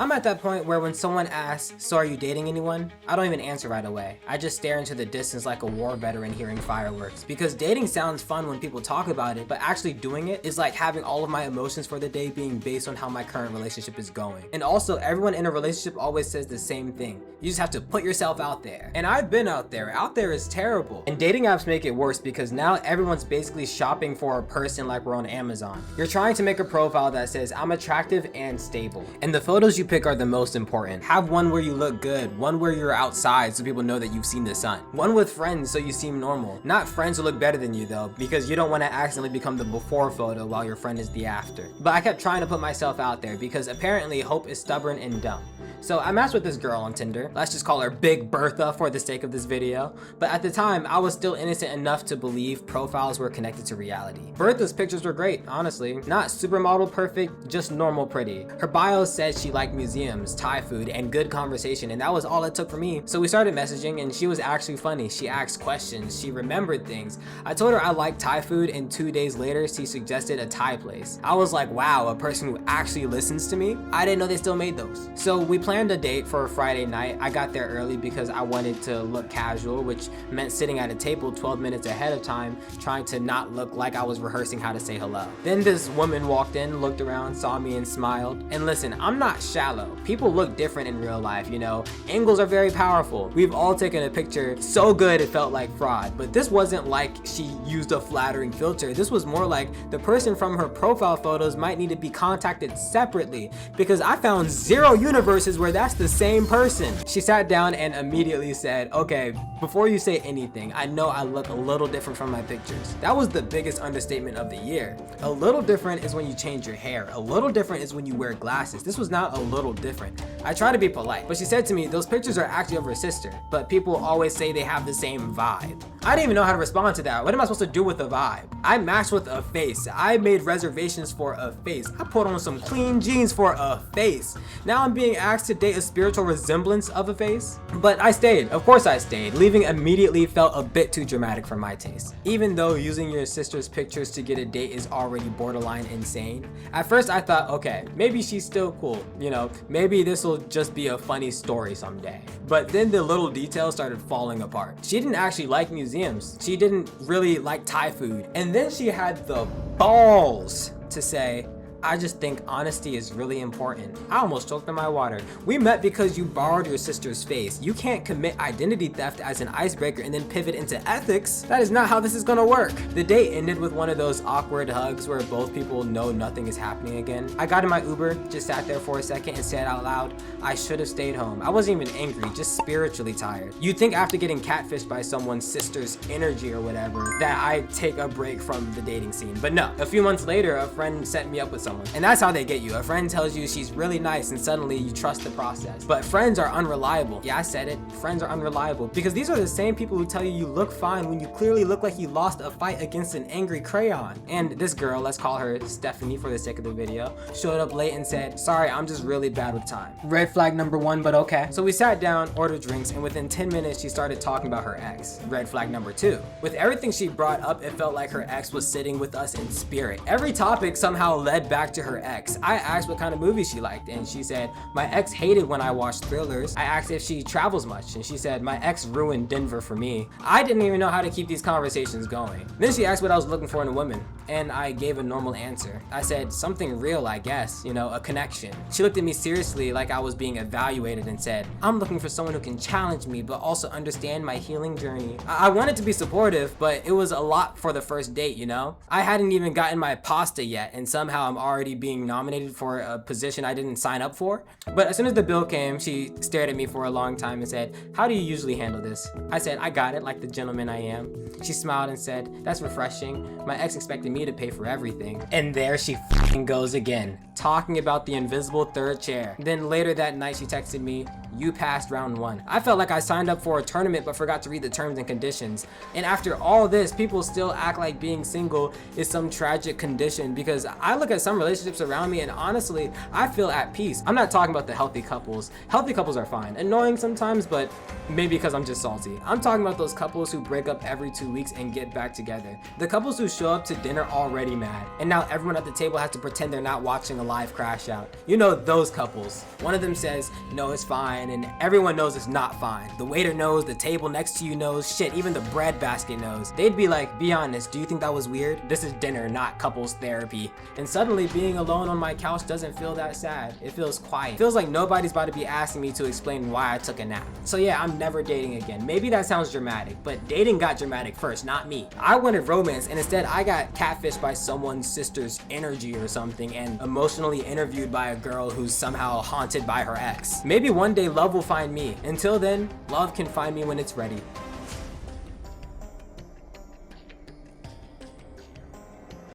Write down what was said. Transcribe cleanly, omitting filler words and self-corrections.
I'm at that point where when someone asks, so are you dating anyone? I don't even answer right away. I just stare into the distance like a war veteran hearing fireworks. Because dating sounds fun when people talk about it, but actually doing it is like having all of my emotions for the day being based on how my current relationship is going. And also, everyone in a relationship always says the same thing. You just have to put yourself out there. And I've been out there. Out there is terrible. And dating apps make it worse because now everyone's basically shopping for a person like we're on Amazon. You're trying to make a profile that says, I'm attractive and stable. And the photos you pick are the most important. Have one where you look good, one where you're outside so people know that you've seen the sun, one with friends so you seem normal. Not friends who look better than you though, because you don't want to accidentally become the before photo while your friend is the after. But I kept trying to put myself out there because apparently hope is stubborn and dumb. So I matched with this girl on Tinder. Let's just call her Big Bertha for the sake of this video. But at the time, I was still innocent enough to believe profiles were connected to reality. Bertha's pictures were great, honestly. Not supermodel perfect, just normal pretty. Her bio said she liked museums, Thai food, and good conversation, and that was all it took for me. So we started messaging, and she was actually funny. She asked questions, she remembered things. I told her I liked Thai food, and 2 days later, she suggested a Thai place. I was like, wow, a person who actually listens to me? I didn't know they still made those. So we planned a date for a Friday night. I got there early because I wanted to look casual, which meant sitting at a table 12 minutes ahead of time, trying to not look like I was rehearsing how to say hello. Then this woman walked in, looked around, saw me and smiled. And listen, I'm not shallow. People look different in real life, you know? Angles are very powerful. We've all taken a picture so good it felt like fraud, but this wasn't like she used a flattering filter. This was more like the person from her profile photos might need to be contacted separately because I found 0 universes where that's the same person. She sat down and immediately said, okay, before you say anything, I know I look a little different from my pictures. That was the biggest understatement of the year. A little different is when you change your hair. A little different is when you wear glasses. This was not a little different. I try to be polite, but she said to me, those pictures are actually of her sister, but people always say they have the same vibe. I didn't even know how to respond to that. What am I supposed to do with a vibe? I matched with a face. I made reservations for a face. I put on some clean jeans for a face. Now I'm being asked to date a spiritual resemblance of a face? But I stayed. Of course I stayed. Leaving immediately felt a bit too dramatic for my taste. Even though using your sister's pictures to get a date is already borderline insane, at first I thought, okay, maybe she's still cool. You know, maybe this will just be a funny story someday. But then the little details started falling apart. She didn't actually like museums. She didn't really like Thai food. And then she had the balls to say, I just think honesty is really important. I almost choked on my water. We met because you borrowed your sister's face. You can't commit identity theft as an icebreaker and then pivot into ethics. That is not how this is gonna work. The date ended with one of those awkward hugs where both people know nothing is happening again. I got in my Uber, just sat there for a second and said out loud, I should have stayed home. I wasn't even angry, just spiritually tired. You'd think after getting catfished by someone's sister's energy or whatever, that I'd take a break from the dating scene. But no, a few months later, a friend set me up with someone. And that's how they get you. A friend tells you she's really nice and suddenly you trust the process. But friends are unreliable. Yeah, I said it. Friends are unreliable because these are the same people who tell you look fine when you clearly look like you lost a fight against an angry crayon. And this girl, let's call her Stephanie for the sake of the video, showed up late and said, sorry, I'm just really bad with time. Red flag number 1, but okay. So we sat down, ordered drinks, and within 10 minutes, she started talking about her ex. Red flag number 2. With everything she brought up, it felt like her ex was sitting with us in spirit. Every topic somehow led back to her ex. I asked what kind of movies she liked, and she said, my ex hated when I watched thrillers. I asked if she travels much, and she said, my ex ruined Denver for me. I didn't even know how to keep these conversations going. Then she asked what I was looking for in a woman, and I gave a normal answer. I said, something real, I guess, you know, a connection. She looked at me seriously like I was being evaluated and said, I'm looking for someone who can challenge me, but also understand my healing journey. I wanted to be supportive, but it was a lot for the first date, you know? I hadn't even gotten my pasta yet, and somehow I'm already being nominated for a position I didn't sign up for. But as soon as the bill came, she stared at me for a long time and said, how do you usually handle this? I said, I got it, like the gentleman I am. She smiled and said, that's refreshing. My ex expected me to pay for everything. And there she f***ing goes again, talking about the invisible third chair. Then later that night she texted me, you passed round 1. I felt like I signed up for a tournament but forgot to read the terms and conditions. And after all this, people still act like being single is some tragic condition because I look at some long-term relationships around me, and honestly, I feel at peace. I'm not talking about the healthy couples. Healthy couples are fine. Annoying sometimes, but maybe because I'm just salty. I'm talking about those couples who break up every 2 weeks and get back together. The couples who show up to dinner already mad, and now everyone at the table has to pretend they're not watching a live crash out. You know those couples. One of them says, no, it's fine, and everyone knows it's not fine. The waiter knows, the table next to you knows, shit, even the bread basket knows. They'd be like, be honest, do you think that was weird? This is dinner, not couples therapy. And suddenly being alone on my couch doesn't feel that sad. It feels quiet. It feels like nobody's about to be asking me to explain why I took a nap. So yeah, I'm never dating again. Maybe that sounds dramatic, but dating got dramatic first, not me. I wanted romance, and instead I got catfished by someone's sister's energy or something and emotionally interviewed by a girl who's somehow haunted by her ex. Maybe one day love will find me. Until then, love can find me when it's ready.